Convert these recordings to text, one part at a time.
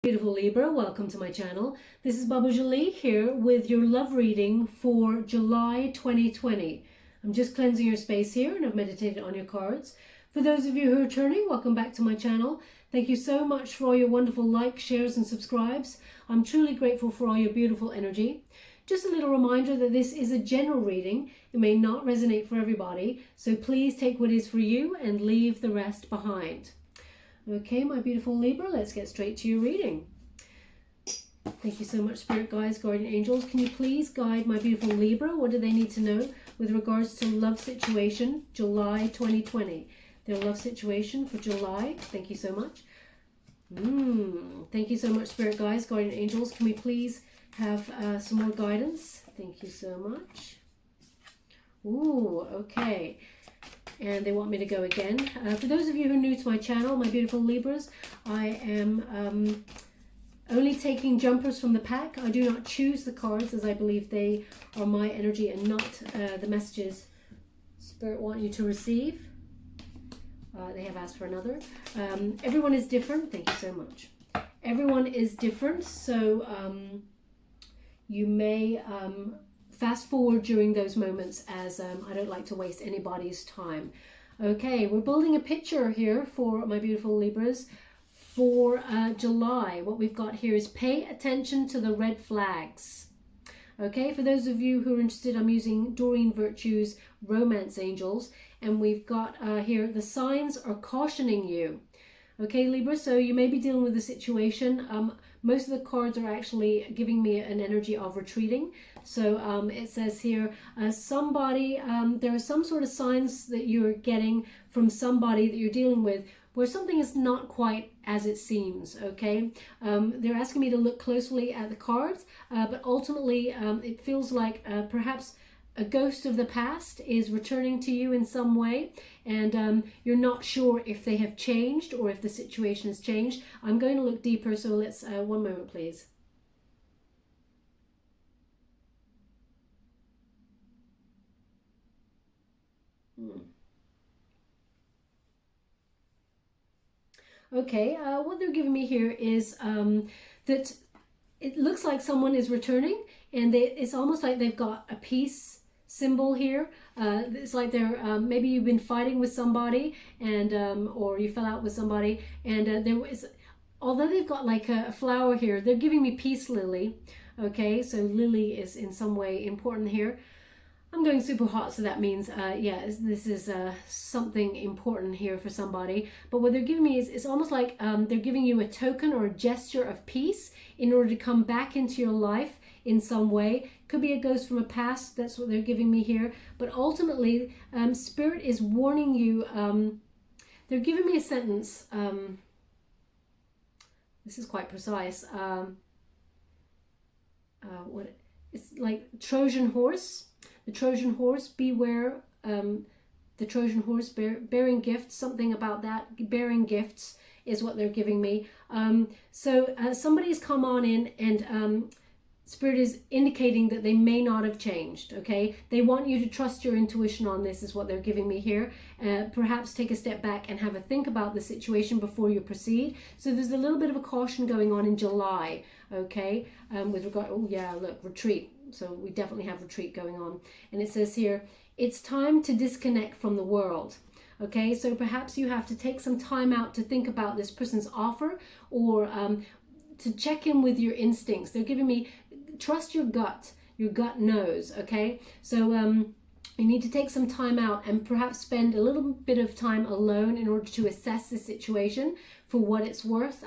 Beautiful Libra, welcome to my channel. This is Baba Jolie here with your love reading for July 2020. I'm just cleansing your space here and I've meditated on your cards. For those of you who are returning, welcome back to my channel. Thank you so much for all your wonderful likes, shares and subscribes. I'm truly grateful for all your beautiful energy. Just a little reminder that this is a general reading. It may not resonate for everybody, so please take what is for you and leave the rest behind. Okay, my beautiful Libra, let's get straight to your reading. Thank you so much, Spirit Guides, Guardian Angels. Can you please guide my beautiful Libra? What do they need to know with regards to love situation, July 2020? Their love situation for July. Thank you so much. Thank you so much, Spirit Guides, Guardian Angels. Can we please have some more guidance? Thank you so much. Ooh, okay. And they want me to go again. For those of you who are new to my channel, my beautiful Libras, I am only taking jumpers from the pack. I do not choose the cards as I believe they are my energy and not the messages Spirit want you to receive. They have asked for another. Everyone is different. Thank you so much. Everyone is different, so you may fast forward during those moments as I don't like to waste anybody's time. Okay, we're building a picture here for my beautiful Libras for July. What we've got here is pay attention to the red flags. Okay, for those of you who are interested, I'm using Doreen Virtue's Romance Angels, and we've got here the signs are cautioning you. Okay, Libra, so you may be dealing with a situation. Most of the cards are actually giving me an energy of retreating. So it says here, somebody, there are some sort of signs that you're getting from somebody that you're dealing with where something is not quite as it seems, okay? They're asking me to look closely at the cards, but ultimately it feels like perhaps a ghost of the past is returning to you in some way, and you're not sure if they have changed or if the situation has changed. I'm going to look deeper, so let's, one moment please. Okay, what they're giving me here is that it looks like someone is returning, and it's almost like they've got a peace symbol here. It's like they're maybe you've been fighting with somebody, and or you fell out with somebody, and there was, although they've got like a flower here, they're giving me peace lily. Okay, so lily is in some way important here. I'm going super hot, so that means, yeah, this is something important here for somebody. But what they're giving me is, it's almost like they're giving you a token or a gesture of peace in order to come back into your life in some way. Could be a ghost from a past, that's what they're giving me here. But ultimately, Spirit is warning you, they're giving me a sentence. This is quite precise. It's like Trojan horse. The Trojan horse, beware, the Trojan horse bearing gifts, something about that, bearing gifts is what they're giving me. So somebody's come on in, and Spirit is indicating that they may not have changed, okay? They want you to trust your intuition on this, is what they're giving me here. Perhaps take a step back and have a think about the situation before you proceed. So there's a little bit of a caution going on in July, okay? With regard, oh yeah, look, retreat. So we definitely have retreat going on. And it says here, it's time to disconnect from the world. Okay, so perhaps you have to take some time out to think about this person's offer, or to check in with your instincts. They're giving me, trust your gut knows, okay? So you need to take some time out and perhaps spend a little bit of time alone in order to assess the situation for what it's worth.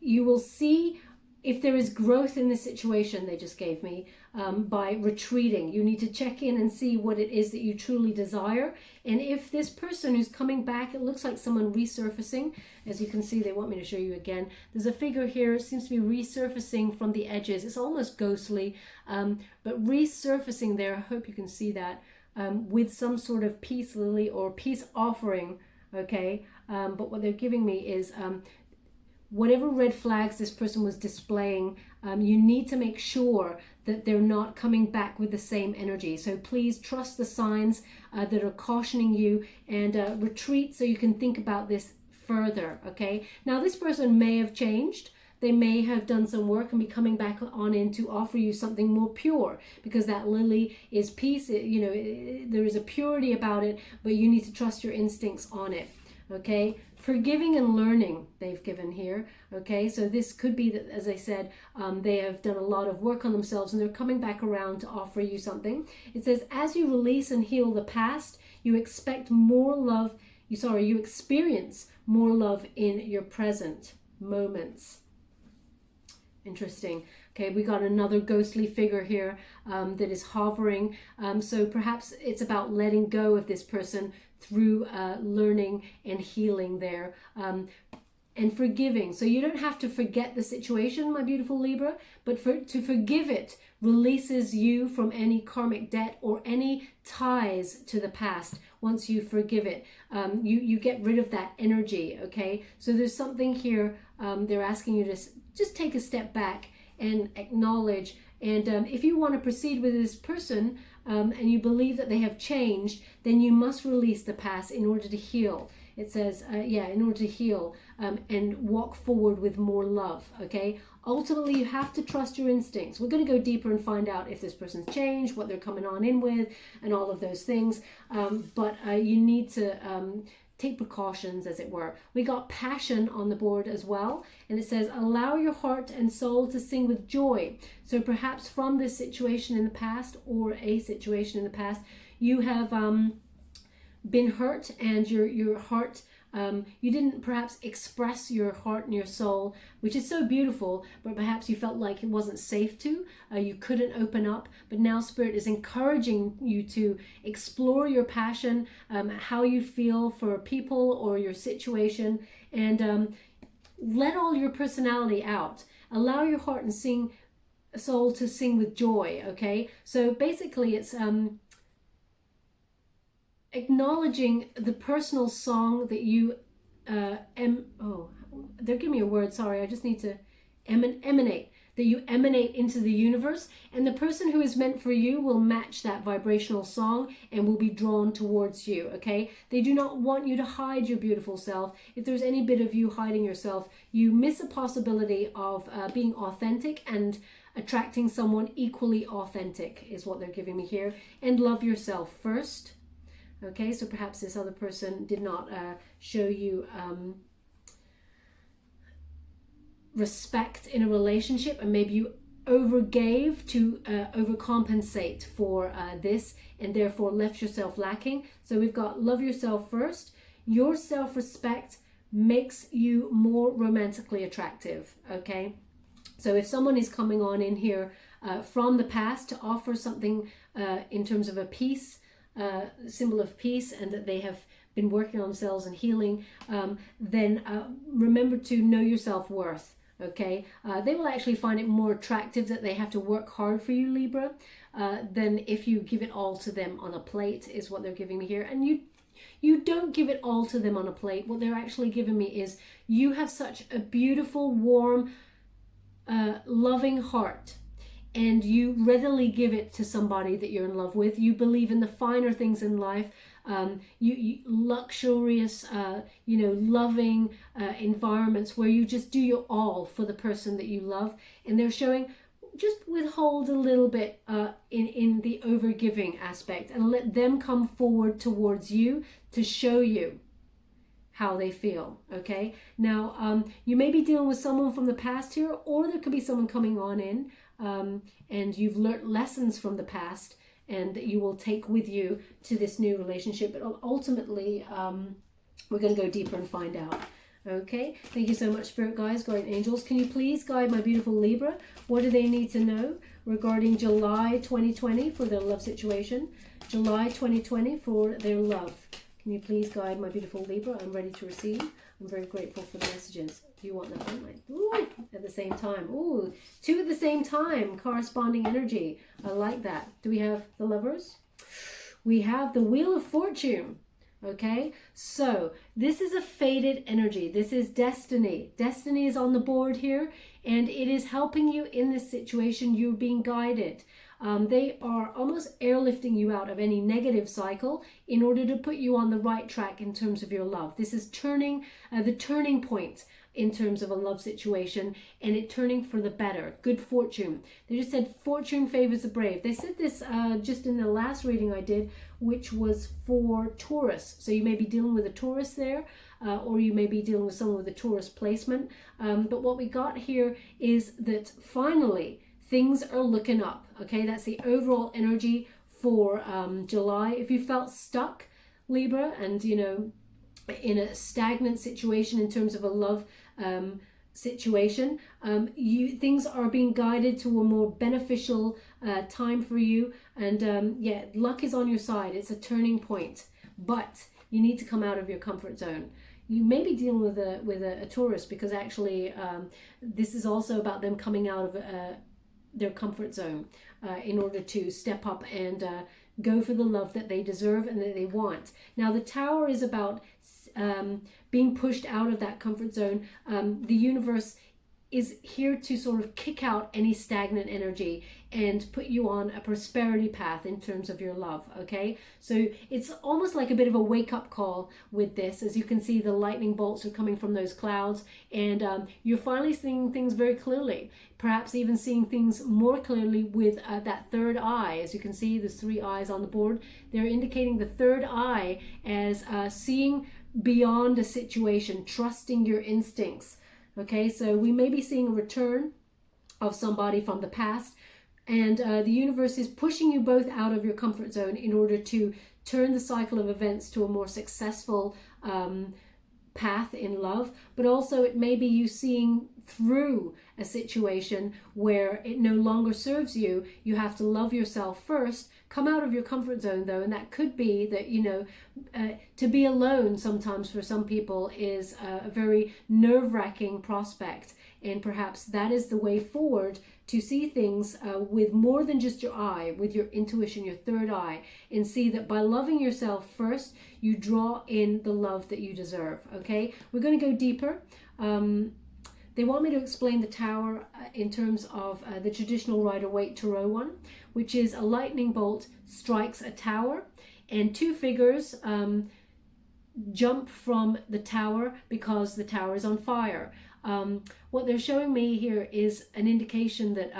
You will see if there is growth in the situation they just gave me by retreating. You need to check in and see what it is that you truly desire. And if this person who's coming back, it looks like someone resurfacing. As you can see, they want me to show you again. There's a figure here, it seems to be resurfacing from the edges. It's almost ghostly, but resurfacing there, I hope you can see that, with some sort of peace lily or peace offering, okay? But what they're giving me is whatever red flags this person was displaying, you need to make sure that they're not coming back with the same energy. So please trust the signs that are cautioning you, and retreat so you can think about this further, okay? Now this person may have changed, they may have done some work and be coming back on in to offer you something more pure, because that lily is peace. There is a purity about it, but you need to trust your instincts on it. Okay, forgiving and learning they've given here. Okay, so this could be that, as I said, they have done a lot of work on themselves and they're coming back around to offer you something. It says, as you release and heal the past, you expect more love. You experience more love in your present moments. Interesting. Okay, we got another ghostly figure here that is hovering. So perhaps it's about letting go of this person through learning and healing there. And forgiving. So you don't have to forget the situation, my beautiful Libra, but to forgive it releases you from any karmic debt or any ties to the past. Once you forgive it, you get rid of that energy, okay? So there's something here, they're asking you to just take a step back and acknowledge. And if you want to proceed with this person and you believe that they have changed, then you must release the past in order to heal. It says, in order to heal and walk forward with more love, okay? Ultimately, you have to trust your instincts. We're going to go deeper and find out if this person's changed, what they're coming on in with, and all of those things. But you need to take precautions, as it were. We got passion on the board as well. And it says, allow your heart and soul to sing with joy. So perhaps from this situation in the past or a situation in the past, you have been hurt and your heart, you didn't perhaps express your heart and your soul, which is so beautiful, but perhaps you felt like it wasn't safe to, you couldn't open up. But now Spirit is encouraging you to explore your passion, how you feel for people or your situation, and let all your personality out. Allow your heart and soul to sing with joy, okay? So basically it's acknowledging the personal song that you they're giving me a word, sorry, I just need to emanate, that you emanate into the universe, and the person who is meant for you will match that vibrational song and will be drawn towards you, okay? They do not want you to hide your beautiful self. If there's any bit of you hiding yourself, you miss a possibility of being authentic and attracting someone equally authentic, is what they're giving me here. And love yourself first. Okay, so perhaps this other person did not show you respect in a relationship, and maybe you overgave to overcompensate for this, and therefore left yourself lacking. So we've got love yourself first. Your self-respect makes you more romantically attractive, okay? So if someone is coming on in here from the past to offer something in terms of a peace, symbol of peace, and that they have been working on themselves and healing, then remember to know your self-worth, okay? They will actually find it more attractive that they have to work hard for you, Libra, than if you give it all to them on a plate, is what they're giving me here. And you don't give it all to them on a plate. What they're actually giving me is you have such a beautiful, warm, loving heart, and you readily give it to somebody that you're in love with. You believe in the finer things in life, you luxurious, loving environments where you just do your all for the person that you love. And they're showing, just withhold a little bit in the overgiving aspect, and let them come forward towards you to show you how they feel, okay? Now, you may be dealing with someone from the past here, or there could be someone coming on in, and you've learned lessons from the past and that you will take with you to this new relationship. But ultimately, we're going to go deeper and find out. Okay, thank you so much, Spirit Guides, Guardian Angels. Can you please guide my beautiful Libra? What do they need to know regarding July 2020 for their love situation? July 2020 for their love. Can you please guide my beautiful Libra? I'm ready to receive. I'm very grateful for the messages. Do you want that one? Ooh, at the same time. Ooh, two at the same time. Corresponding energy. I like that. Do we have the Lovers? We have the Wheel of Fortune. Okay, so this is a fated energy. This is destiny. Destiny is on the board here, and it is helping you in this situation. You're being guided. They are almost airlifting you out of any negative cycle in order to put you on the right track in terms of your love. This is turning the turning point in terms of a love situation and it turning for the better. Good fortune. They just said fortune favors the brave. They said this just in the last reading I did, which was for Taurus. So you may be dealing with a Taurus there, or you may be dealing with someone with a Taurus placement. But what we got here is that finally things are looking up. Okay, that's the overall energy for July. If you felt stuck, Libra, and you know, in a stagnant situation in terms of a love situation, things are being guided to a more beneficial time for you, and yeah, luck is on your side. It's a turning point, but you need to come out of your comfort zone. You may be dealing with a Taurus, because actually this is also about them coming out of their comfort zone in order to step up and go for the love that they deserve and that they want. Now the Tower is about being pushed out of that comfort zone. The universe is here to sort of kick out any stagnant energy and put you on a prosperity path in terms of your love. Okay, so it's almost like a bit of a wake-up call with this. As you can see, the lightning bolts are coming from those clouds, and you're finally seeing things very clearly, perhaps even seeing things more clearly with that third eye. As you can see, there's 3 eyes on the board. They're indicating the third eye as seeing beyond a situation, trusting your instincts. Okay, so we may be seeing a return of somebody from the past, and the universe is pushing you both out of your comfort zone in order to turn the cycle of events to a more successful path in love. But also it may be you seeing through a situation where it no longer serves you. You have to love yourself first, come out of your comfort zone though, and that could be that, you know, to be alone sometimes for some people is a very nerve-wracking prospect, and perhaps that is the way forward to see things with more than just your eye, with your intuition, your third eye, and see that by loving yourself first, you draw in the love that you deserve. Okay, we're going to go deeper. They want me to explain the Tower in terms of the traditional Rider-Waite Tarot one, which is a lightning bolt strikes a tower, and 2 figures jump from the tower because the tower is on fire. What they're showing me here is an indication that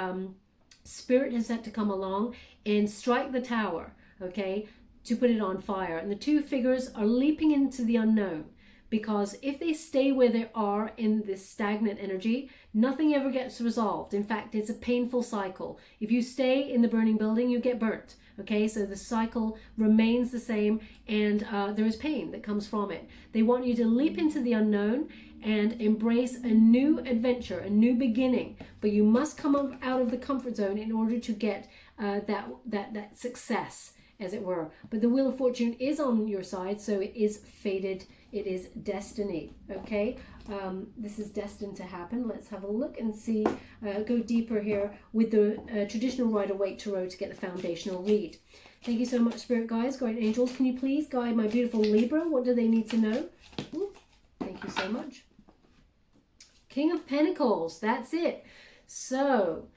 Spirit has had to come along and strike the tower, okay, to put it on fire. And the 2 figures are leaping into the unknown, because if they stay where they are in this stagnant energy, nothing ever gets resolved. In fact, it's a painful cycle. If you stay in the burning building, you get burnt. Okay, so the cycle remains the same, and there is pain that comes from it. They want you to leap into the unknown and embrace a new adventure, a new beginning. But you must come out of the comfort zone in order to get that success, as it were. But the Wheel of Fortune is on your side, so it is fated. It is destiny. Okay, this is destined to happen. Let's have a look and see, go deeper here with the traditional Rider-Waite Tarot to get the foundational read. Thank you so much, Spirit Guides, Guardian Angels. Can you please guide my beautiful Libra? What do they need to know? Ooh, thank you so much. King of Pentacles, that's it. So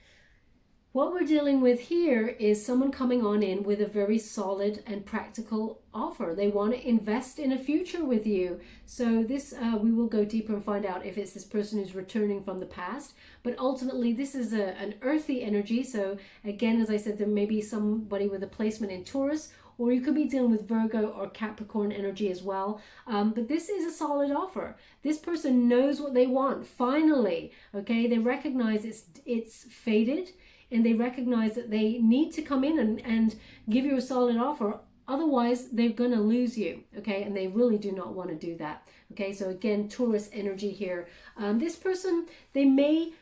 what we're dealing with here is someone coming on in with a very solid and practical offer. They want to invest in a future with you. So this, we will go deeper and find out if it's this person who's returning from the past. But ultimately, this is an earthy energy. So again, as I said, there may be somebody with a placement in Taurus, or you could be dealing with Virgo or Capricorn energy as well. But this is a solid offer. This person knows what they want, finally. Okay, they recognize it's fated, and they recognize that they need to come in and give you a solid offer. Otherwise, they're going to lose you, okay? And they really do not want to do that, okay? So again, Taurus energy here. This person, they may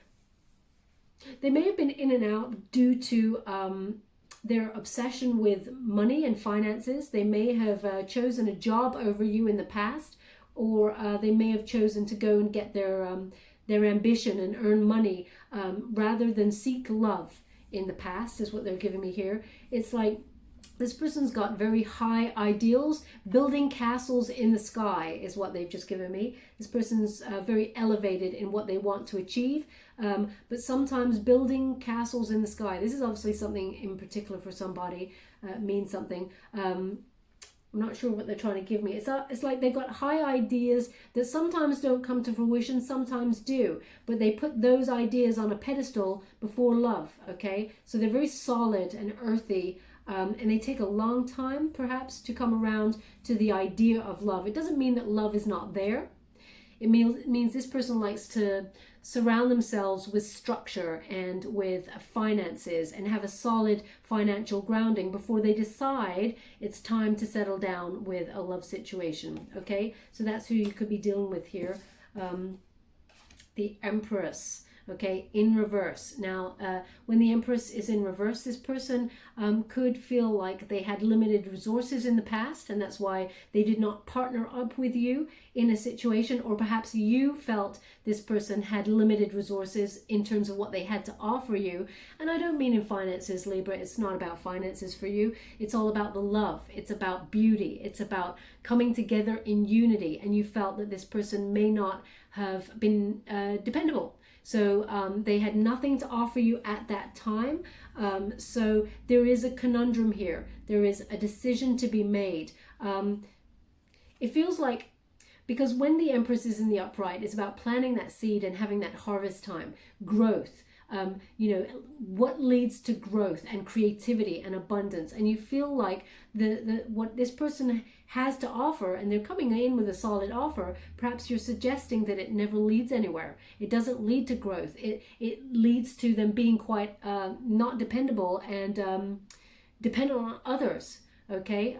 have been in and out due to their obsession with money and finances. They may have chosen a job over you in the past, or they may have chosen to go and get their ambition and earn money rather than seek love in the past, is what they're giving me here. It's like this person's got very high ideals. Building castles in the sky is what they've just given me. This person's very elevated in what they want to achieve, but sometimes building castles in the sky, this is obviously something in particular for somebody, means something. I'm not sure what they're trying to give me. It's like they've got high ideas that sometimes don't come to fruition, sometimes do. But they put those ideas on a pedestal before love, okay? So they're very solid and earthy, and they take a long time, perhaps, to come around to the idea of love. It doesn't mean that love is not there. It means this person likes to surround themselves with structure and with finances and have a solid financial grounding before they decide it's time to settle down with a love situation. Okay, so that's who you could be dealing with here. The Empress. Okay, in reverse. Now, when the Empress is in reverse, this person could feel like they had limited resources in the past, and that's why they did not partner up with you in a situation, or perhaps you felt this person had limited resources in terms of what they had to offer you. And I don't mean in finances, Libra. It's not about finances for you. It's all about the love. It's about beauty. It's about coming together in unity, and you felt that this person may not have been dependable. So they had nothing to offer you at that time. So there is a conundrum here. There is a decision to be made. It feels like, because when the Empress is in the upright, it's about planting that seed and having that harvest time, growth. You know, what leads to growth and creativity and abundance. And you feel like what this person has to offer, and they're coming in with a solid offer, perhaps you're suggesting that it never leads anywhere. It doesn't lead to growth. It leads to them being quite not dependable and dependent on others. Okay,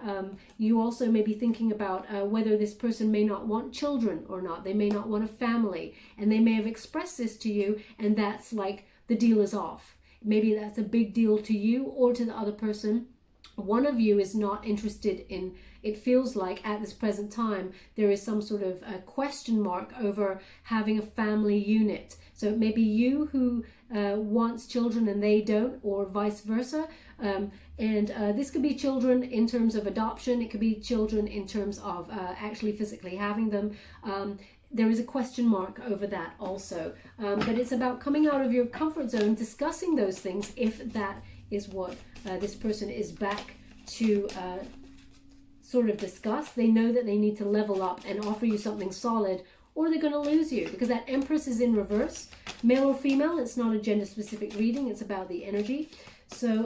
you also may be thinking about whether this person may not want children or not. They may not want a family, and they may have expressed this to you, and that's like the deal is off. Maybe that's a big deal to you or to the other person. One of you is not interested in, it feels like at this present time, there is some sort of a question mark over having a family unit. So it may be you who wants children and they don't, or vice versa. This could be children in terms of adoption. It could be children in terms of actually physically having them. There is a question mark over that also. But it's about coming out of your comfort zone, discussing those things, if that is what this person is back to sort of discuss. They know that they need to level up and offer you something solid, or they're going to lose you, because that Empress is in reverse. Male or female, it's not a gender-specific reading. It's about the energy. So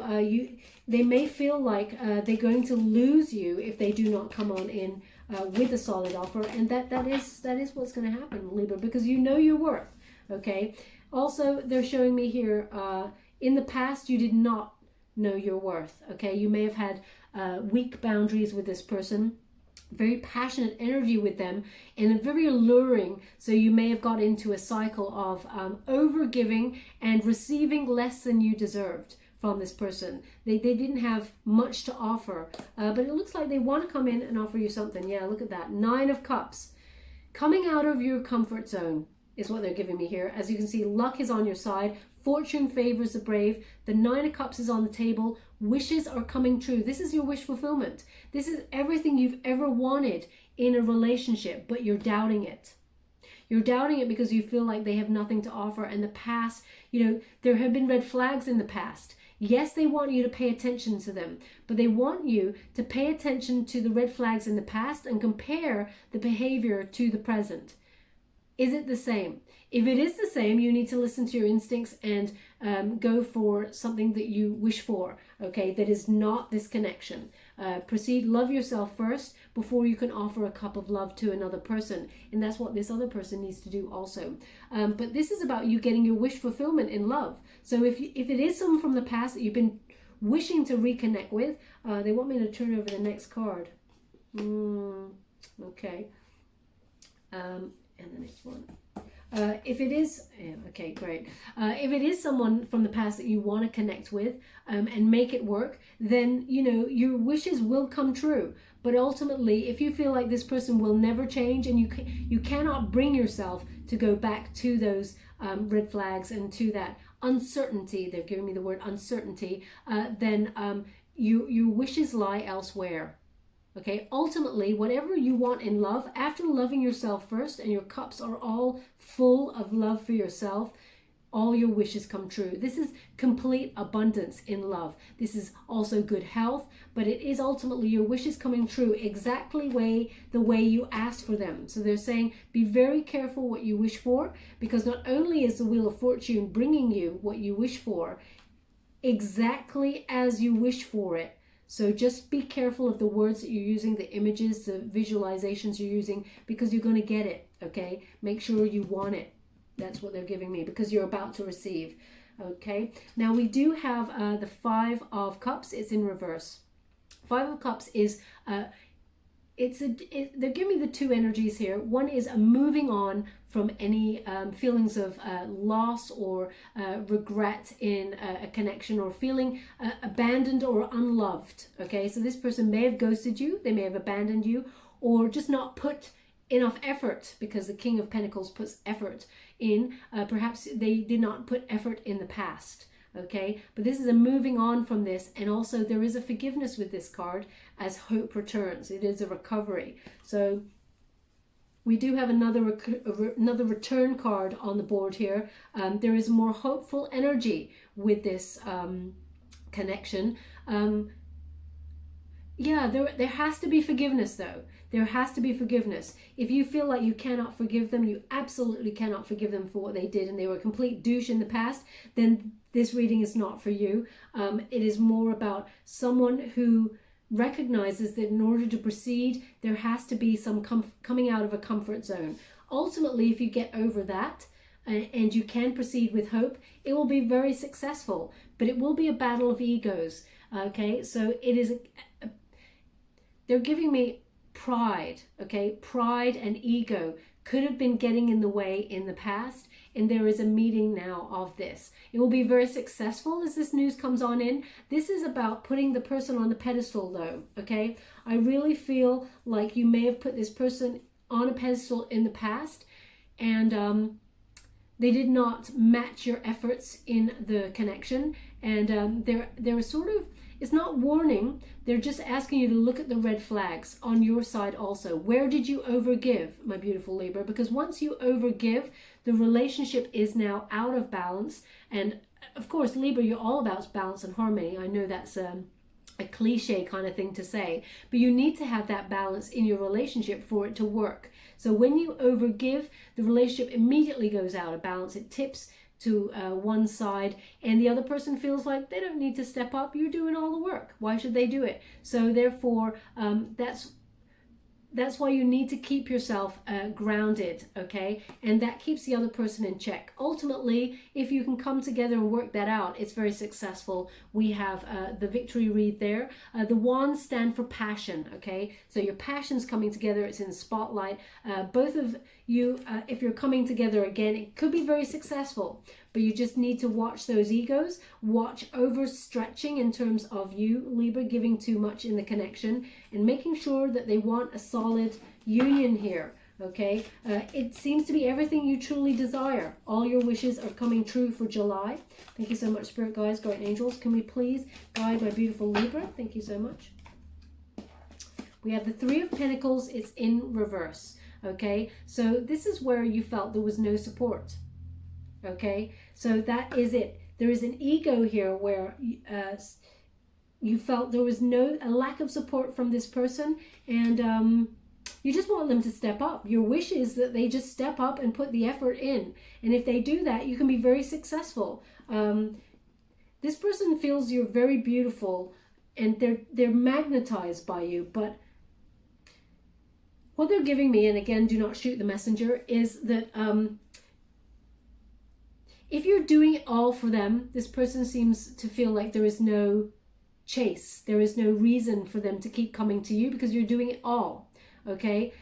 they may feel like they're going to lose you if they do not come on in with a solid offer, and that is what's going to happen, Libra, because you know your worth. Okay. Also, they're showing me here, in the past you did not know your worth. Okay, you may have had weak boundaries with this person, very passionate energy with them, and very alluring. So you may have got into a cycle of over-giving and receiving less than you deserved from this person. They didn't have much to offer, but it looks like they want to come in and offer you something. Yeah, look at that. 9 of Cups. Coming out of your comfort zone is what they're giving me here. As you can see, luck is on your side. Fortune favors the brave. The 9 of Cups is on the table. Wishes are coming true. This is your wish fulfillment. This is everything you've ever wanted in a relationship, but you're doubting it. You're doubting it because you feel like they have nothing to offer. And the past, you know, there have been red flags in the past. Yes, they want you to pay attention to them, but they want you to pay attention to the red flags in the past and compare the behavior to the present. Is it the same? If it is the same, you need to listen to your instincts and go for something that you wish for, okay, that is not this connection. Proceed, love yourself first before you can offer a cup of love to another person. And that's what this other person needs to do also. But this is about you getting your wish fulfillment in love. So if it is someone from the past that you've been wishing to reconnect with, they want me to turn over the next card. Okay. And the next one. If it is, yeah, okay, great. If it is someone from the past that you want to connect with and make it work, then, you know, your wishes will come true. But ultimately, if you feel like this person will never change and you cannot bring yourself to go back to those red flags and to that uncertainty, they're giving me the word uncertainty, then your wishes lie elsewhere. Okay, ultimately, whatever you want in love, after loving yourself first and your cups are all full of love for yourself, all your wishes come true. This is complete abundance in love. This is also good health, but it is ultimately your wishes coming true exactly the way you asked for them. So they're saying be very careful what you wish for, because not only is the Wheel of Fortune bringing you what you wish for exactly as you wish for it. So just be careful of the words that you're using, the images, the visualizations you're using, because you're going to get it, okay? Make sure you want it. That's what they're giving me, because you're about to receive, okay? Now we do have the Five of Cups. It's in reverse. Five of Cups is, they're giving me the two energies here. One is a moving on from any feelings of loss or regret in a connection, or feeling abandoned or unloved, okay? So this person may have ghosted you, they may have abandoned you, or just not put enough effort, because the King of Pentacles puts effort in. Perhaps they did not put effort in the past, okay? But this is a moving on from this, and also there is a forgiveness with this card as hope returns. It is a recovery. So we do have another return card on the board here. There is more hopeful energy with this connection. Yeah, there has to be forgiveness though. There has to be forgiveness. If you feel like you cannot forgive them, you absolutely cannot forgive them for what they did, and they were a complete douche in the past, then this reading is not for you. It is more about someone who recognizes that in order to proceed, there has to be some coming out of a comfort zone. Ultimately, if you get over that and you can proceed with hope, it will be very successful, but it will be a battle of egos. Okay, so it is they're giving me pride, okay? Pride and ego could have been getting in the way in the past, and there is a meeting now of this. It will be very successful as this news comes on in. This is about putting the person on the pedestal though, okay? I really feel like you may have put this person on a pedestal in the past, and they did not match your efforts in the connection, and they're sort of, it's not warning, they're just asking you to look at the red flags on your side also. Where did you overgive, my beautiful Libra? Because once you overgive, the relationship is now out of balance. And of course, Libra, you're all about balance and harmony. I know that's a cliche kind of thing to say, but you need to have that balance in your relationship for it to work. So when you overgive, the relationship immediately goes out of balance. It tips to one side, and the other person feels like they don't need to step up. You're doing all the work. Why should they do it? So therefore, that's why you need to keep yourself grounded, okay? And that keeps the other person in check. Ultimately, if you can come together and work that out, it's very successful. We have the victory read there. The wands stand for passion, okay? So your passion's coming together. It's in the spotlight. Both of you, if you're coming together again, it could be very successful, but you just need to watch those egos, watch overstretching in terms of you, Libra, giving too much in the connection, and making sure that they want a solid union here, okay? It seems to be everything you truly desire. All your wishes are coming true for July. Thank you so much, Spirit Guides, Guardian Angels. Can we please guide my beautiful Libra? Thank you so much. We have the Three of Pentacles. It's in reverse, okay? So this is where you felt there was no support. Okay, so that is it. There is an ego here where you felt there was a lack of support from this person, and you just want them to step up. Your wish is that they just step up and put the effort in, and if they do that, you can be very successful. This person feels you're very beautiful, and they're magnetized by you, but what they're giving me, and again, do not shoot the messenger, is that if you're doing it all for them, this person seems to feel like there is no chase. There is no reason for them to keep coming to you because you're doing it all, okay?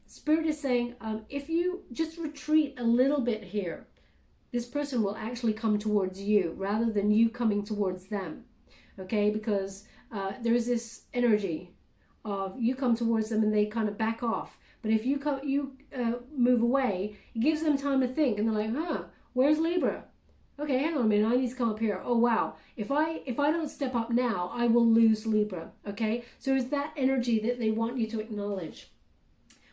Spirit is saying, if you just retreat a little bit here, this person will actually come towards you rather than you coming towards them, okay? Because there's this energy of you come towards them and they kind of back off. But if you move away, it gives them time to think, and they're like, huh, where's Libra? Okay, hang on a minute, I need to come up here. Oh wow, if I don't step up now, I will lose Libra, okay? So it's that energy that they want you to acknowledge.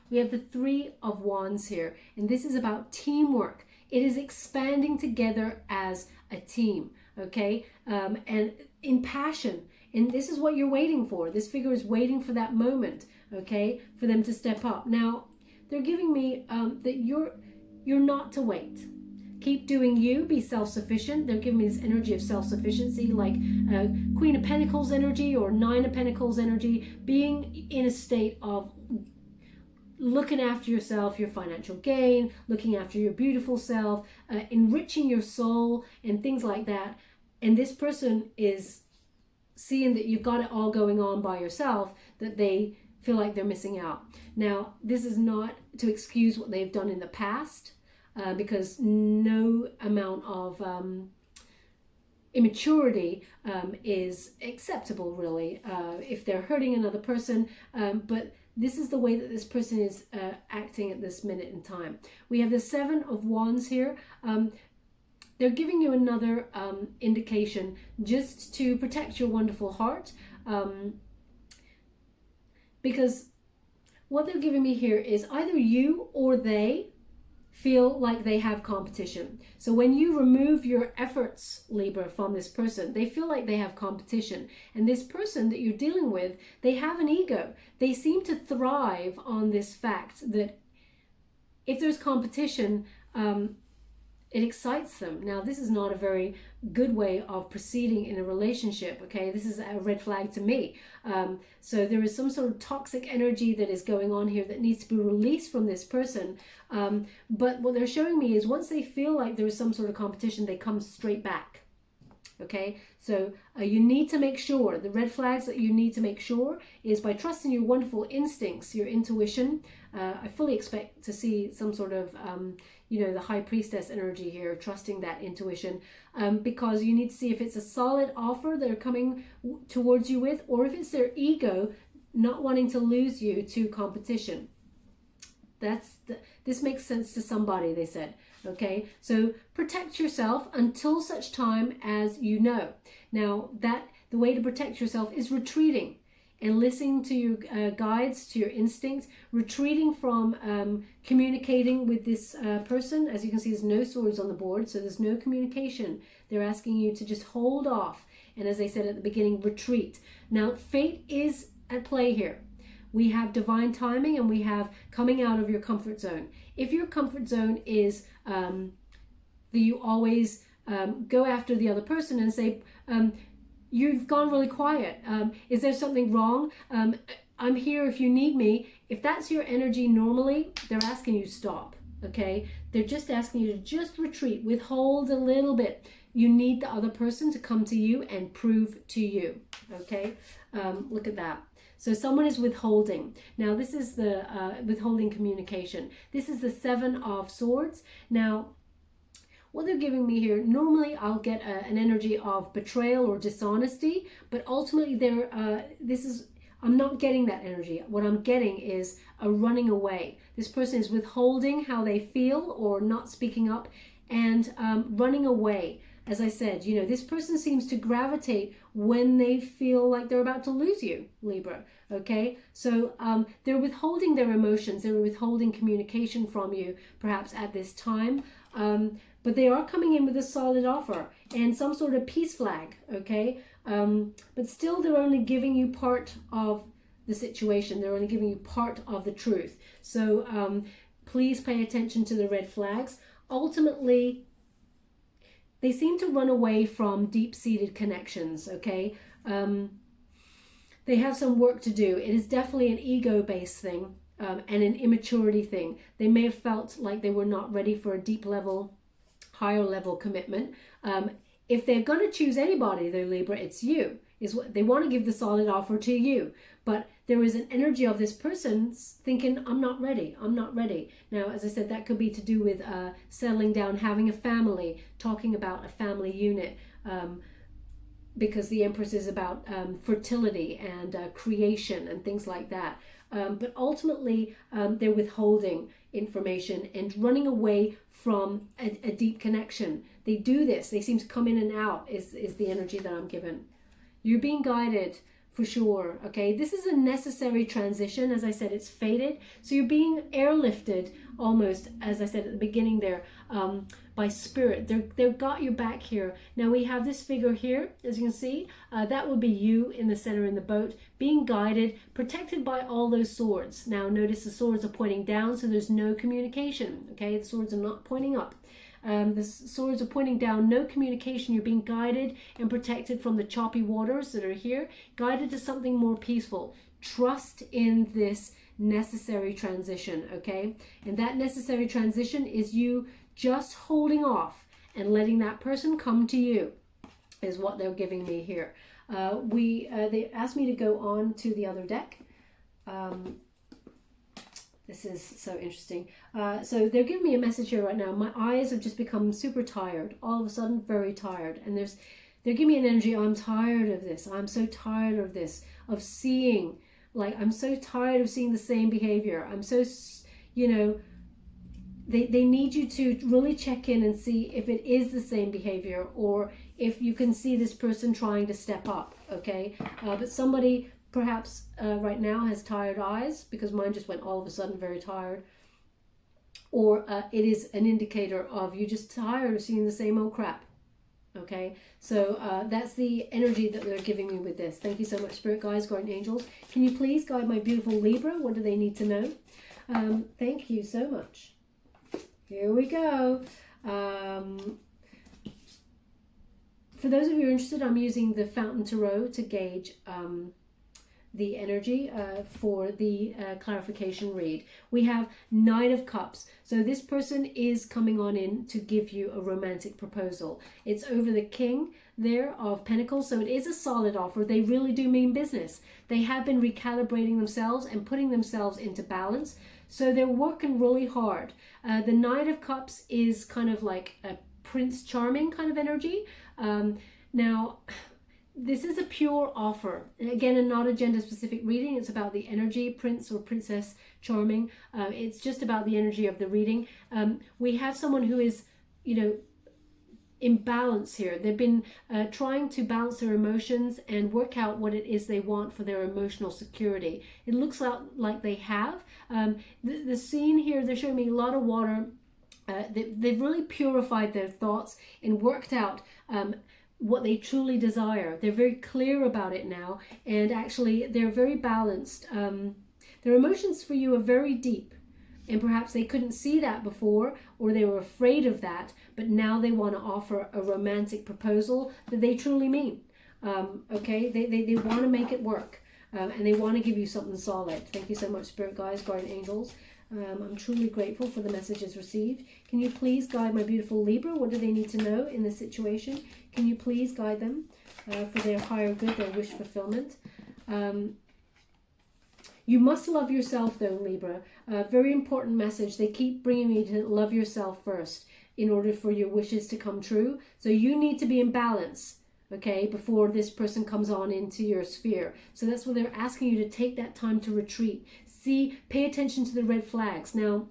We have the Three of Wands here, and this is about teamwork. it is expanding together as a team, okay? And in passion. And this is what you're waiting for. This figure is waiting for that moment, okay, for them to step up. Now, they're giving me that you're not to wait. Keep doing you, be self-sufficient. They're giving me this energy of self-sufficiency, like Queen of Pentacles energy or Nine of Pentacles energy, being in a state of looking after yourself, your financial gain, looking after your beautiful self, enriching your soul and things like that. And this person is seeing that you've got it all going on by yourself, that they feel like they're missing out. Now, this is not to excuse what they've done in the past, because no amount of immaturity is acceptable, really, if they're hurting another person. But this is the way that this person is acting at this minute in time. We have the Seven of Wands here. They're giving you another indication just to protect your wonderful heart, because what they're giving me here is either you or they feel like they have competition. So when you remove your efforts, Libra, from this person, they feel like they have competition. And this person that you're dealing with, they have an ego. They seem to thrive on this fact that if there's competition, it excites them. Now, this is not a very good way of proceeding in a relationship, okay? This is a red flag to me. So there is some sort of toxic energy that is going on here that needs to be released from this person. But what they're showing me is once they feel like there is some sort of competition, they come straight back, okay? So you need to make sure, the red flags that you need to make sure is by trusting your wonderful instincts, your intuition. I fully expect to see some sort of the High Priestess energy here, trusting that intuition, because you need to see if it's a solid offer they're coming towards you with, or if it's their ego not wanting to lose you to competition. This makes sense to somebody, they said. Okay, so protect yourself until such time as you know. Now, the way to protect yourself is retreating and listening to your guides, to your instincts, retreating from communicating with this person. As you can see, there's no swords on the board, so there's no communication. They're asking you to just hold off. And as I said at the beginning, retreat. Now, fate is at play here. We have divine timing and we have coming out of your comfort zone. If your comfort zone is that you always go after the other person and say, you've gone really quiet. Is there something wrong? I'm here if you need me. If that's your energy normally, they're asking you to stop, okay? They're just asking you to just retreat, withhold a little bit. You need the other person to come to you and prove to you, okay? Look at that. So someone is withholding. Now, this is the withholding communication. This is the Seven of Swords. Now, what they're giving me here, normally I'll get an energy of betrayal or dishonesty, but ultimately I'm not getting that energy. What I'm getting is a running away. This person is withholding how they feel or not speaking up and running away. As I said, this person seems to gravitate when they feel like they're about to lose you, Libra, okay? So they're withholding their emotions. They're withholding communication from you, perhaps at this time. But they are coming in with a solid offer and some sort of peace flag, okay? But still, they're only giving you part of the situation. They're only giving you part of the truth. So please pay attention to the red flags. Ultimately, they seem to run away from deep-seated connections, okay? They have some work to do. It is definitely an ego-based thing and an immaturity thing. They may have felt like they were not ready for a deep level, higher level commitment. If they're going to choose anybody, though, Libra, it's you. Is what they want to give the solid offer to you. But there is an energy of this person thinking, I'm not ready. I'm not ready. Now, as I said, that could be to do with settling down, having a family, talking about a family unit, because the Empress is about fertility and creation and things like that. But ultimately, they're withholding information and running away from a deep connection. They do this. They seem to come in and out is the energy that I'm given. You're being guided for sure. Okay, this is a necessary transition. As I said, it's fated, so you're being airlifted almost, as I said at the beginning there, by spirit. They've got your back here. Now we have this figure here, as you can see, that would be you in the center in the boat, being guided, protected by all those swords. Now notice the swords are pointing down, so there's no communication. Okay, the swords are not pointing up. The swords are pointing down, no communication. You're being guided and protected from the choppy waters that are here, guided to something more peaceful. Trust in this necessary transition, okay? And that necessary transition is you just holding off and letting that person come to you, is what they're giving me here. They asked me to go on to the other deck. This is so interesting. So they're giving me a message here right now. My eyes have just become super tired. All of a sudden, very tired. And they're giving me an energy. I'm tired of this. I'm so tired of this. Of seeing, like, I'm so tired of seeing the same behavior. I'm so, you know, they need you to really check in and see if it is the same behavior, or if you can see this person trying to step up, okay? But somebody perhaps right now has tired eyes, because mine just went all of a sudden very tired, or it is an indicator of you just tired of seeing the same old crap. Okay, so that's the energy that they're giving me with this. Thank you so much, Spirit Guides, Guardian Angels. Can you please guide my beautiful Libra? What do they need to know? Thank you so much. Here we go. For those of you who are interested, I'm using the Fountain Tarot to gauge the energy for the clarification read. We have Knight of Cups. So this person is coming on in to give you a romantic proposal. It's over the King there of Pentacles, so it is a solid offer. They really do mean business. They have been recalibrating themselves and putting themselves into balance, so they're working really hard. The Knight of Cups is kind of like a Prince Charming kind of energy. Now, this is a pure offer. Again, and not a gender-specific reading. It's about the energy, Prince or Princess Charming. It's just about the energy of the reading. We have someone who is, you know, in balance here. They've been trying to balance their emotions and work out what it is they want for their emotional security. It looks like they have. The scene here, they're showing me a lot of water. They've really purified their thoughts and worked out what they truly desire. They're very clear about it now, and actually they're very balanced. Their emotions for you are very deep, and perhaps they couldn't see that before, or they were afraid of that, but now they want to offer a romantic proposal that they truly mean. Okay, they want to make it work, and they want to give you something solid. Thank you so much, Spirit Guides, Guardian Angels. I'm truly grateful for the messages received. Can you please guide my beautiful Libra? What do they need to know in this situation? Can you please guide them for their higher good, their wish fulfillment? You must love yourself though, Libra. Very important message. They keep bringing me to love yourself first in order for your wishes to come true. So you need to be in balance, okay, before this person comes on into your sphere. So that's why they're asking you to take that time to retreat. See, pay attention to the red flags. Now,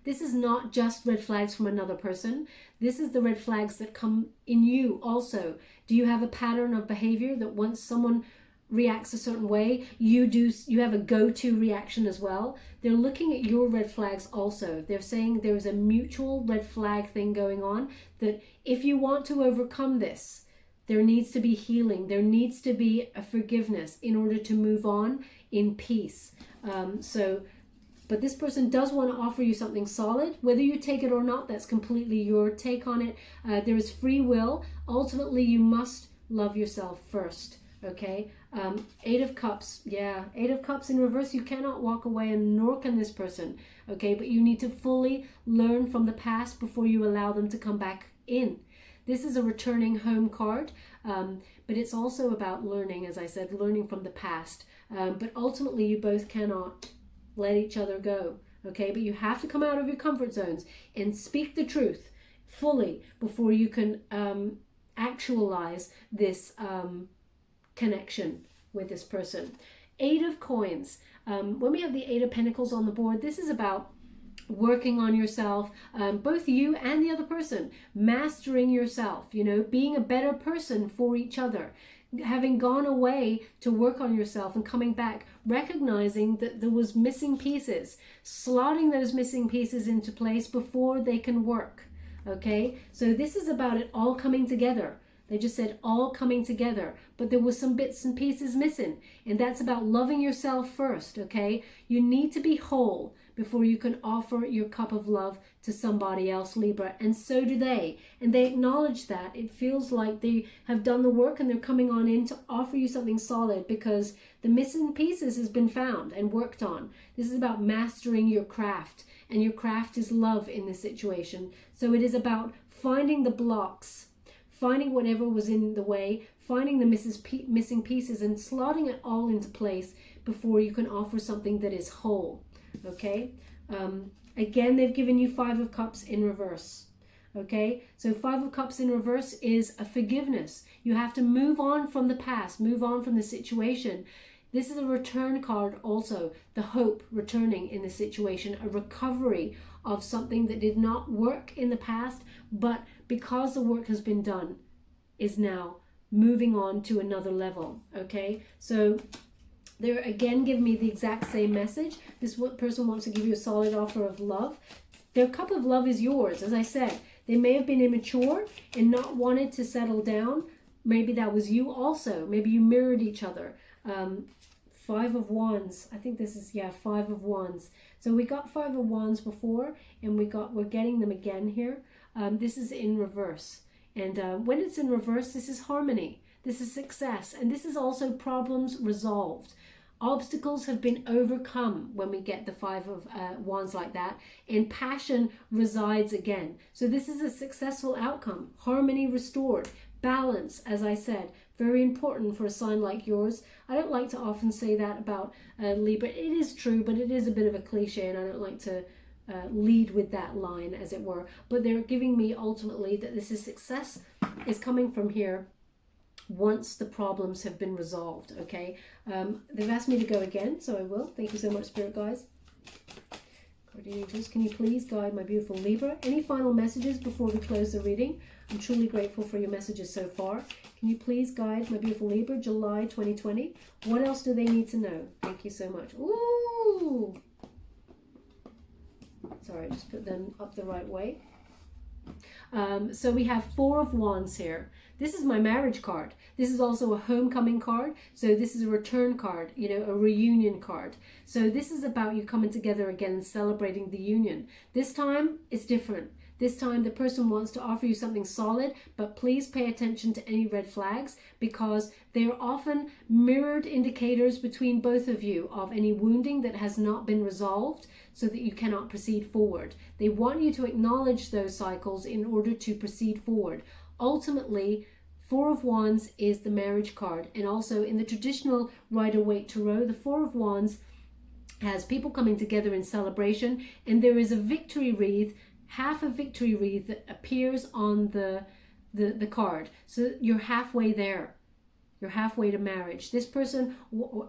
this is not just red flags from another person. This is the red flags that come in you also. Do you have a pattern of behavior that once someone reacts a certain way, you have a go-to reaction as well? They're looking at your red flags also. They're saying there's a mutual red flag thing going on, that if you want to overcome this, there needs to be healing. There needs to be a forgiveness in order to move on in peace. But this person does want to offer you something solid. Whether you take it or not, that's completely your take on it. There is free will. Ultimately, you must love yourself first. Okay, Eight of Cups. Yeah, Eight of Cups in reverse. You cannot walk away, and nor can this person. Okay, but you need to fully learn from the past before you allow them to come back in. This is a returning home card, but it's also about learning, as I said, learning from the past. But ultimately, you both cannot let each other go. Okay, but you have to come out of your comfort zones and speak the truth fully before you can actualize this connection with this person. Eight of Coins. When we have the Eight of Pentacles on the board, this is about working on yourself, both you and the other person, mastering yourself, you know, being a better person for each other. having gone away to work on yourself and coming back, recognizing that there was missing pieces, slotting those missing pieces into place before they can work. Okay, so this is about it all coming together. They just said all coming together, but there was some bits and pieces missing, and that's about loving yourself first. Okay, you need to be whole before you can offer your cup of love to somebody else, Libra, and so do they. And they acknowledge that. It feels like they have done the work and they're coming on in to offer you something solid because the missing pieces has been found and worked on. This is about mastering your craft, and your craft is love in this situation. So it is about finding the blocks, finding whatever was in the way, finding the missing pieces and slotting it all into place before you can offer something that is whole. Okay, again, they've given you Five of Cups in reverse. Okay, so Five of Cups in reverse is a forgiveness. You have to move on from the past, move on from the situation. This is a return card also, the hope returning in the situation, a recovery of something that did not work in the past, but because the work has been done, is now moving on to another level. Okay, so they're again giving me the exact same message. This person wants to give you a solid offer of love. Their cup of love is yours. As I said, they may have been immature and not wanted to settle down. Maybe that was you also. Maybe you mirrored each other. Five of Wands. I think this is, yeah, Five of Wands. So we got Five of Wands before, and we're getting them again here. This is in reverse. And when it's in reverse, this is harmony. This is success. And this is also problems resolved. Obstacles have been overcome when we get the Five of Wands like that. And passion resides again. So this is a successful outcome. Harmony restored. Balance, as I said, very important for a sign like yours. I don't like to often say that about Libra. It is true, but it is a bit of a cliche, and I don't like to lead with that line, as it were. But they're giving me ultimately that this is success is coming from here once the problems have been resolved. Okay, they've asked me to go again, so I will. Thank you so much, Spirit Guides. Guardian Angels, can you please guide my beautiful Libra? Any final messages before we close the reading? I'm truly grateful for your messages so far. Can you please guide my beautiful Libra, July 2020? What else do they need to know? Thank you so much. Ooh! Sorry, I just put them up the right way. So we have Four of Wands here. This is my marriage card. This is also a homecoming card. So this is a return card, you know, a reunion card. So this is about you coming together again and celebrating the union. This time it's different. This time the person wants to offer you something solid, but please pay attention to any red flags because they are often mirrored indicators between both of you of any wounding that has not been resolved so that you cannot proceed forward. They want you to acknowledge those cycles in order to proceed forward. Ultimately, Four of Wands is the marriage card, and also in the traditional Rider-Waite Tarot, the Four of Wands has people coming together in celebration, and there is a victory wreath, half a victory wreath that appears on the card. So you're halfway there. You're halfway to marriage. This person,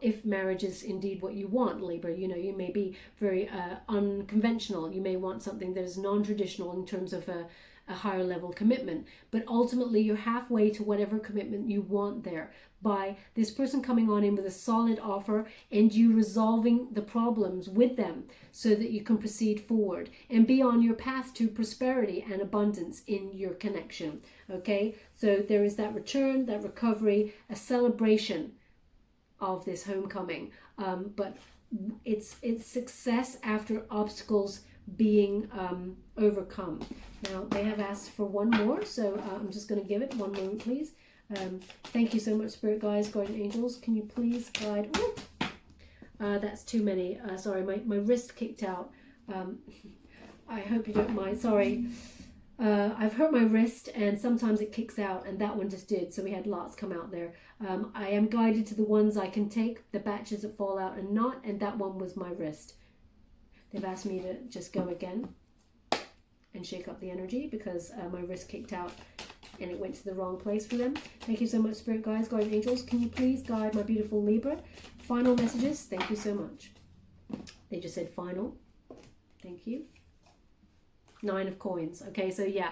if marriage is indeed what you want, Libra, you know, you may be very unconventional. You may want something that is non-traditional in terms of a higher level commitment, but ultimately you're halfway to whatever commitment you want there by this person coming on in with a solid offer and you resolving the problems with them so that you can proceed forward and be on your path to prosperity and abundance in your connection. Okay, so there is that return, that recovery, a celebration of this homecoming, but it's success after obstacles being overcome. Now they have asked for one more, so I'm just going to give it. One moment, please. Thank you so much, Spirit Guides, Guardian Angels. Can you please guide? That's too many. Sorry, my wrist kicked out. I hope you don't mind. Sorry. I've hurt my wrist and sometimes it kicks out, and that one just did, so we had lots come out there. I am guided to the ones I can take, the batches that fall out and not, and that one was my wrist. They've asked me to just go again and shake up the energy because my wrist kicked out and it went to the wrong place for them. Thank you so much, Spirit Guides, Guardian Angels. Can you please guide my beautiful Libra? Final messages. Thank you so much. They just said final. Thank you. 9 of Coins. Okay, so yeah.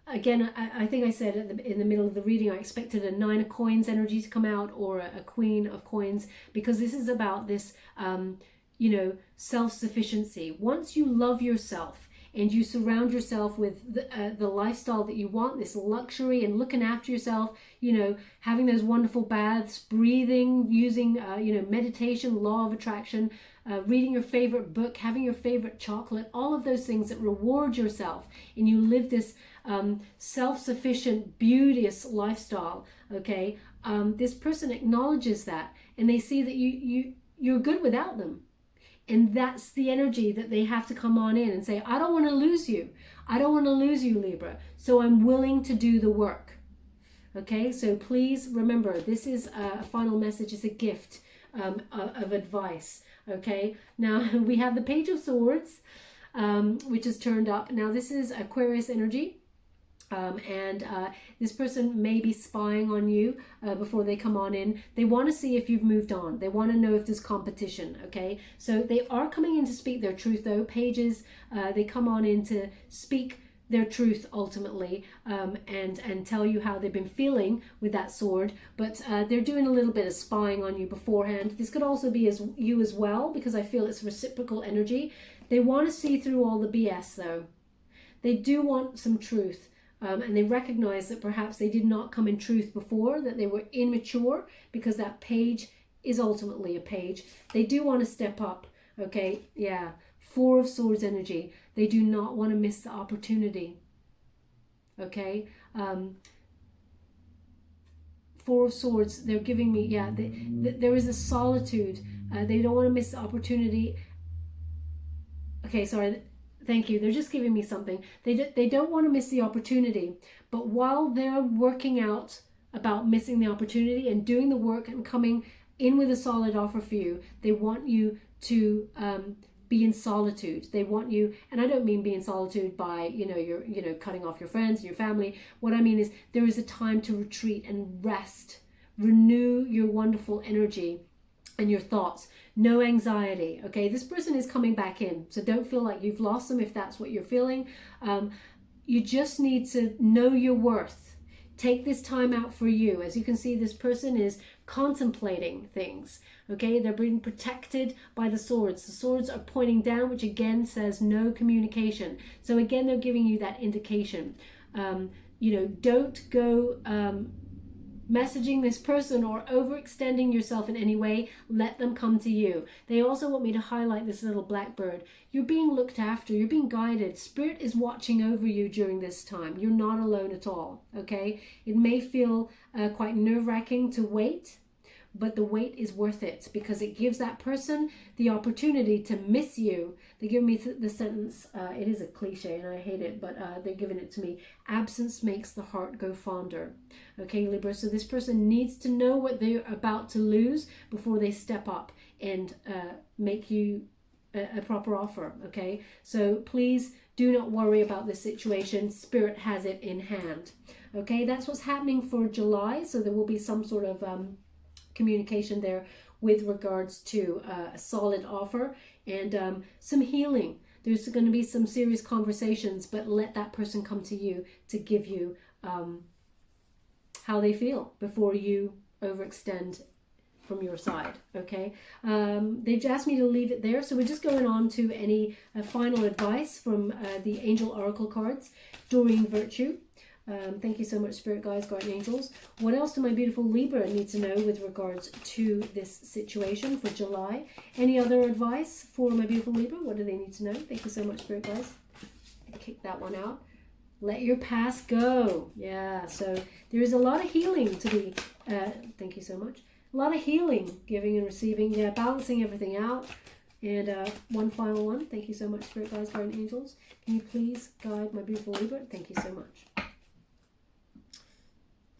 again, I think I said in the middle of the reading, I expected a 9 of coins energy to come out, or a queen of coins, because this is about this, you know, self-sufficiency. Once you love yourself and you surround yourself with the lifestyle that you want, this luxury and looking after yourself, you know, having those wonderful baths, breathing, using, you know, meditation, law of attraction, reading your favorite book, having your favorite chocolate, all of those things that reward yourself, and you live this self-sufficient, beauteous lifestyle, okay? This person acknowledges that, and they see that you're good without them. And that's the energy that they have to come on in and say, I don't want to lose you. I don't want to lose you, Libra. So I'm willing to do the work. Okay, so please remember, this is a final message. It's a gift of advice. Okay, now we have the Page of Swords, which is turned up. Now this is Aquarius energy. This person may be spying on you before they come on in. They want to see if you've moved on. They want to know if there's competition, okay? So they are coming in to speak their truth, though. Pages, they come on in to speak their truth ultimately, and tell you how they've been feeling with that sword, but they're doing a little bit of spying on you beforehand. This could also be you as well, because I feel it's reciprocal energy. They want to see through all the BS, though. They do want some truth. And they recognize that perhaps they did not come in truth before, that they were immature, because that page is ultimately a page. They do want to step up, okay? Yeah, 4 of Swords energy. They do not want to miss the opportunity, okay? 4 of Swords, they're giving me, yeah, there is a solitude. They don't want to miss the opportunity. Okay, sorry. Thank you. They're just giving me something. They don't want to miss the opportunity. But while they're working out about missing the opportunity and doing the work and coming in with a solid offer for you, they want you to be in solitude. They want you, and I don't mean be in solitude by, you're cutting off your friends and your family. What I mean is there is a time to retreat and rest, renew your wonderful energy and your thoughts. No anxiety, okay? This person is coming back in, so don't feel like you've lost them if that's what you're feeling. You just need to know your worth. Take this time out for you. As you can see, this person is contemplating things, okay? They're being protected by the swords. The swords are pointing down, which again says no communication. So again, they're giving you that indication. Don't go messaging this person or overextending yourself in any way. Let them come to you. They also want me to highlight this little blackbird. You're being looked after. You're being guided. Spirit is watching over you during this time. You're not alone at all, okay? It may feel quite nerve-wracking to wait, but the wait is worth it, because it gives that person the opportunity to miss you. They give me the sentence, it is a cliche and I hate it, but they're giving it to me. Absence makes the heart go fonder. Okay, Libra, so this person needs to know what they're about to lose before they step up and make you a proper offer, okay? So please do not worry about this situation. Spirit has it in hand. Okay, that's what's happening for July, so there will be some sort of communication there with regards to a solid offer and some healing. There's going to be some serious conversations, but let that person come to you to give you how they feel before you overextend from your side, okay? They've asked me to leave it there, so we're just going on to any final advice from the Angel Oracle cards. Doreen Virtue. Thank you so much, Spirit Guides, Guardian Angels. What else do my beautiful Libra need to know with regards to this situation for July? Any other advice for my beautiful Libra? What do they need to know? Thank you so much, Spirit Guides. Kick that one out. Let your past go. Yeah, so there is a lot of healing to be, thank you so much. A lot of healing, giving and receiving. Yeah, balancing everything out. And one final one. Thank you so much, Spirit Guides, Guardian Angels. Can you please guide my beautiful Libra? Thank you so much.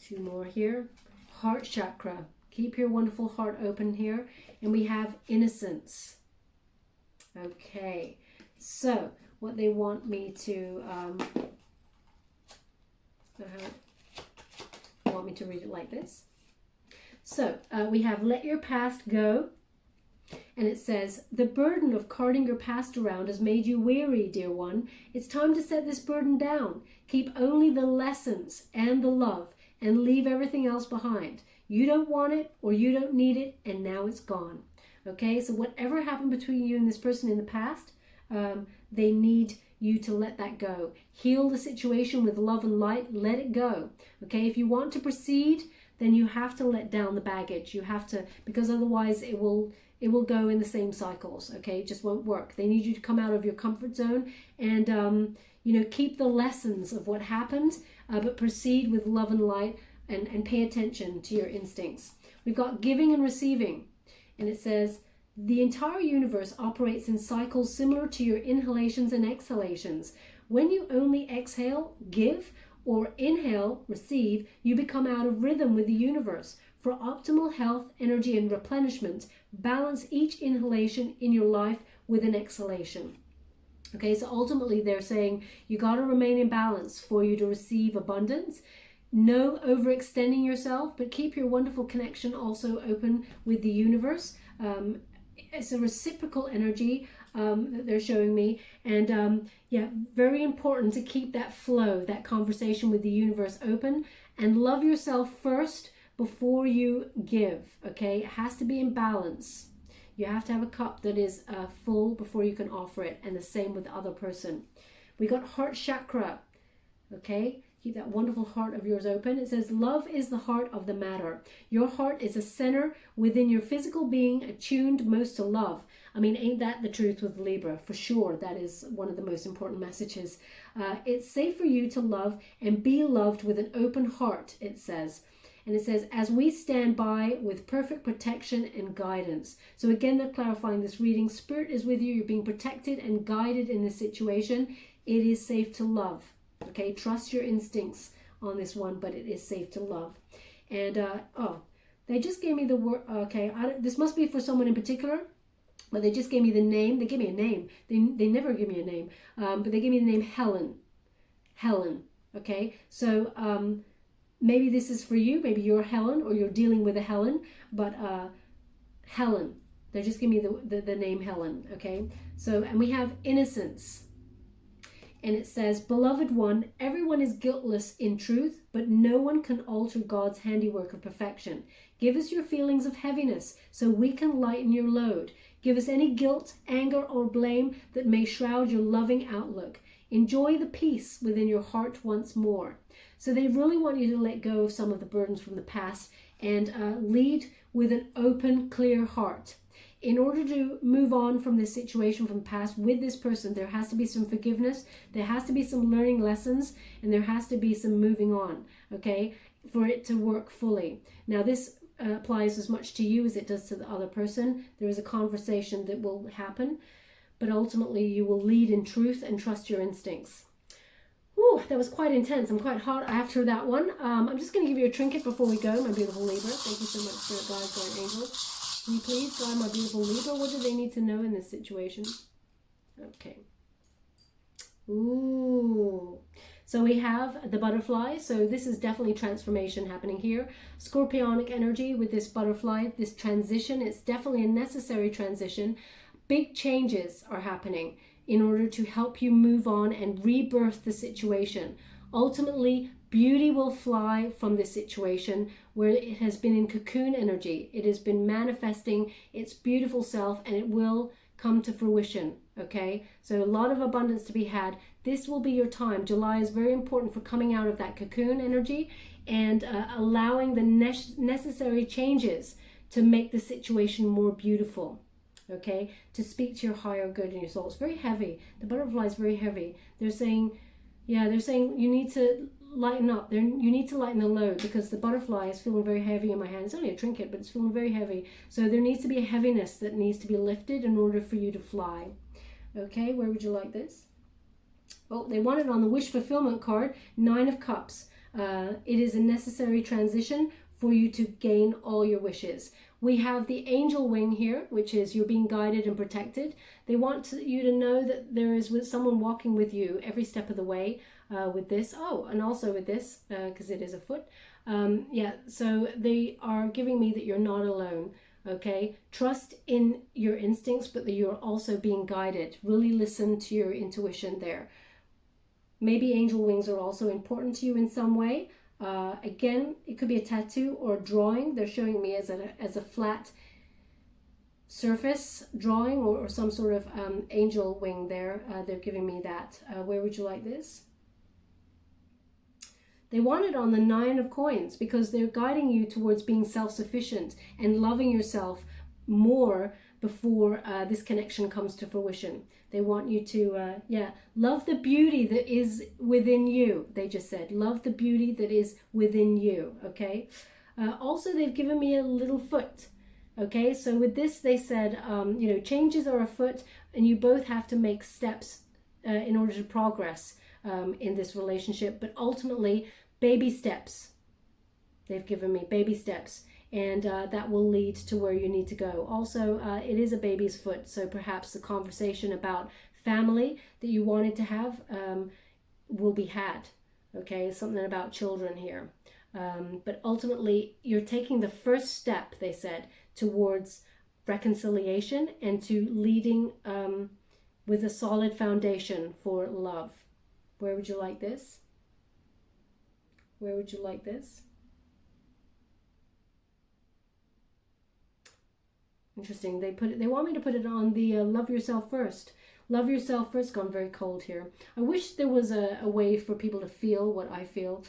2 more here. Heart chakra. Keep your wonderful heart open here. And we have innocence. Okay. So, what they want me to... want me to read it like this. So, we have let your past go. And it says, the burden of carting your past around has made you weary, dear one. It's time to set this burden down. Keep only the lessons and the love and leave everything else behind. You don't want it or you don't need it, and now it's gone. Okay, so whatever happened between you and this person in the past, they need you to let that go. Heal the situation with love and light. Let it go. Okay, if you want to proceed, then you have to let down the baggage. You have to, because otherwise it will go in the same cycles. Okay, it just won't work. They need you to come out of your comfort zone and keep the lessons of what happened, but proceed with love and light and pay attention to your instincts. We've got giving and receiving, and it says, the entire universe operates in cycles similar to your inhalations and exhalations. When you only exhale, give, or inhale, receive, you become out of rhythm with the universe. For optimal health, energy, and replenishment, balance each inhalation in your life with an exhalation. Okay, so ultimately they're saying you got to remain in balance for you to receive abundance. No overextending yourself, but keep your wonderful connection also open with the universe. It's a reciprocal energy that they're showing me, and very important to keep that flow, that conversation with the universe open, and love yourself first before you give. Okay, it has to be in balance. You have to have a cup that is full before you can offer it, and the same with the other person. We got heart chakra. Okay, keep that wonderful heart of yours open. It says, love is the heart of the matter. Your heart is a center within your physical being, attuned most to love. I mean, ain't that the truth with Libra? For sure, that is one of the most important messages. It's safe for you to love and be loved with an open heart, it says. And it says, as we stand by with perfect protection and guidance. So again, they're clarifying this reading. Spirit is with you. You're being protected and guided in this situation. It is safe to love. Okay, trust your instincts on this one, but it is safe to love. And, they just gave me the word, okay, this must be for someone in particular, but they just gave me the name. They gave me a name. They never give me a name, but they gave me the name Helen. Helen, okay? So, maybe this is for you. Maybe you're Helen or you're dealing with a Helen, but Helen. They just give me the name Helen, okay? So, and we have innocence. And it says, beloved one, everyone is guiltless in truth, but no one can alter God's handiwork of perfection. Give us your feelings of heaviness so we can lighten your load. Give us any guilt, anger, or blame that may shroud your loving outlook. Enjoy the peace within your heart once more. So they really want you to let go of some of the burdens from the past and lead with an open, clear heart. In order to move on from this situation from the past with this person, there has to be some forgiveness, there has to be some learning lessons, and there has to be some moving on, okay, for it to work fully. Now, this applies as much to you as it does to the other person. There is a conversation that will happen, but ultimately you will lead in truth and trust your instincts. Ooh, that was quite intense. I'm quite hot after that one. I'm just going to give you a trinket before we go, my beautiful Libra. Thank you so much, Spirit Guides, Guardian Angels. Can you please guide my beautiful Libra? What do they need to know in this situation? Okay. Ooh. So we have the butterfly. So this is definitely transformation happening here. Scorpionic energy with this butterfly, this transition. It's definitely a necessary transition. Big changes are happening in order to help you move on and rebirth the situation. Ultimately, beauty will fly from this situation where it has been in cocoon energy. It has been manifesting its beautiful self, and it will come to fruition, okay? So a lot of abundance to be had. This will be your time. July is very important for coming out of that cocoon energy and allowing the necessary changes to make the situation more beautiful. Okay, to speak to your higher good in your soul. It's very heavy. The butterfly is very heavy. They're saying you need to lighten up. You need to lighten the load because the butterfly is feeling very heavy in my hand. It's only a trinket, but it's feeling very heavy. So there needs to be a heaviness that needs to be lifted in order for you to fly. Okay, where would you like this? Oh, they want it on the wish fulfillment card, 9 of Cups. It is a necessary transition for you to gain all your wishes. We have the angel wing here, which is you're being guided and protected. They want you to know that there is someone walking with you every step of the way with this. Oh, and also with this, because it is a foot. So they are giving me that you're not alone. Okay, trust in your instincts, but that you're also being guided. Really listen to your intuition there. Maybe angel wings are also important to you in some way. Again, it could be a tattoo or a drawing. They're showing me as a flat surface drawing, or some sort of angel wing there. They're giving me that. Where would you like this? They want it on the 9 of coins, because they're guiding you towards being self-sufficient and loving yourself more before this connection comes to fruition. They want you to, love the beauty that is within you. They just said, love the beauty that is within you, okay? Also, they've given me a little foot, okay? So with this, they said, changes are afoot, and you both have to make steps in order to progress in this relationship, but ultimately baby steps. They've given me baby steps, and that will lead to where you need to go. Also, it is a baby's foot, so perhaps the conversation about family that you wanted to have will be had. Okay, something about children here. But ultimately, you're taking the first step, they said, towards reconciliation and to leading with a solid foundation for love. Where would you like this? Where would you like this? Interesting. They want me to put it on the love yourself first. Love yourself first. Gone very cold here. I wish there was a way for people to feel what I feel,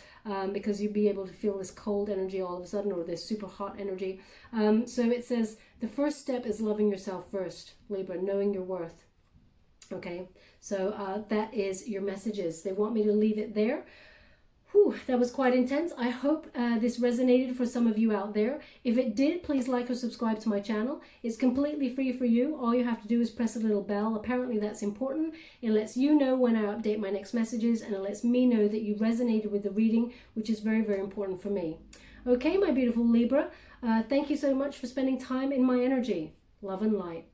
because you'd be able to feel this cold energy all of a sudden, or this super hot energy. So it says the first step is loving yourself first, Libra, knowing your worth. Okay, so that is your messages. They want me to leave it there. Whew, that was quite intense. I hope this resonated for some of you out there. If it did, please like or subscribe to my channel. It's completely free for you. All you have to do is press a little bell. Apparently that's important. It lets you know when I update my next messages, and it lets me know that you resonated with the reading, which is very, very important for me. Okay, my beautiful Libra, thank you so much for spending time in my energy. Love and light.